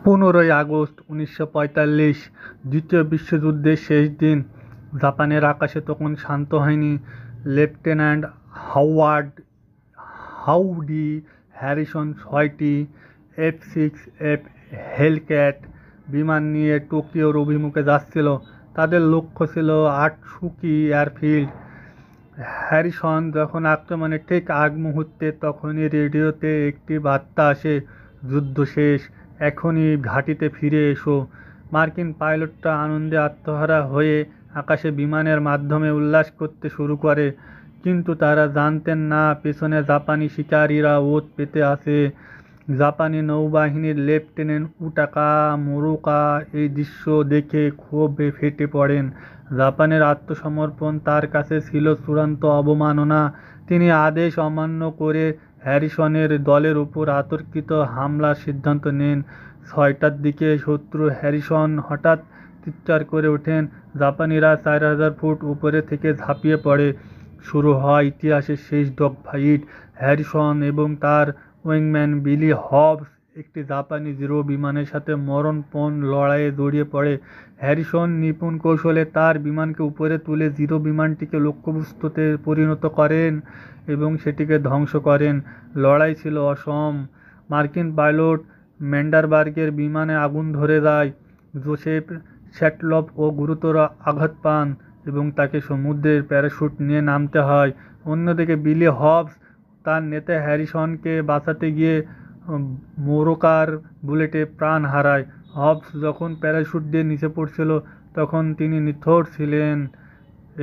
15 August 1945, দ্বিতীয় বিশ্বযুদ্ধের শেষ দিন। জাপানের আকাশে তখন শান্ত হয়নি। লেফটেন্যান্ট হাওয়ার্ড হাউডি হ্যারিসন 6টি F-6F হেলক্যাট বিমান নিয়ে টোকিওর অভিমুখে যাচ্ছিল। তাদের লক্ষ্য ছিল আটসুকি এয়ারফিল্ড। হ্যারিসন যখন আক্রমণের ঠিক আগ মুহূর্তে, তখনই রেডিওতে একটি বার্তা আসে, যুদ্ধ শেষ, এখনই ঘাঁটিতে ফিরে এসো। মার্কিন পাইলটরা আনন্দে আত্মহারা হয়ে আকাশে বিমানের মাধ্যমে উল্লাস করতে শুরু করে, কিন্তু তারা জানতেন না পেছনে জাপানি শিকারীরা ওত পেতে আছে। জাপানি নৌবাহিনীর লেফটেন্যান্ট উটাকা মোরোকা এই দৃশ্য দেখে ক্ষোভে ফেটে পড়েন। জাপানের আত্মসমর্পণ তার কাছে ছিল চূড়ান্ত অবমাননা। তিনি আদেশ অমান্য করে হ্যারিসনের দলের উপর অতর্কিত হামলার সিদ্ধান্ত নেন। 6টার দিকে শত্রু হ্যারিসন হঠাৎ চিৎকার করে ওঠেন। জাপানিরা 4000 ফুট উপরে থেকে ঝাঁপিয়ে পড়ে। শুরু হয় ইতিহাসের শেষ ডগফাইট। হ্যারিসন এবং তার উইংম্যান বিলি হবস একটি জাপানি জিরো বিমানের সাথে মরণপণ লড়াইয়ে জড়িয়ে পড়ে। হ্যারিসন নিপুণ কৌশলে তার বিমানকে উপরে তুলে জিরো বিমানটিকে লক্ষ্যবস্তুতে পরিণত করেন এবং সেটিকে ধ্বংস করেন। লড়াই ছিল অসম। মার্কিন পাইলট ম্যান্ডারবার্গের বিমানে আগুন ধরে যায়। জোসেফ স্যাটলভ ও গুরুতর আঘাত পান এবং তাকে সমুদ্রের প্যারাশুট নিয়ে নামতে হয়। অন্যদিকে বিলি হবস তার নেতা হ্যারিসনকে বাঁচাতে গিয়ে মোরোকার বুলেটে প্রাণ হারায়। হবস যখন প্যারাশুট দিয়ে নিচে পড়ছিল, তখন তিনি নিথর ছিলেন।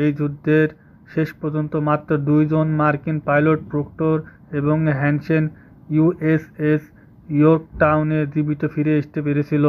এই যুদ্ধের শেষ পর্যন্ত মাত্র 2 জন মার্কিন পাইলট, প্রক্টর এবং হ্যানসেন, ইউএসএস ইয়র্কটাউনে জীবিত ফিরে আসতে পেরেছিল।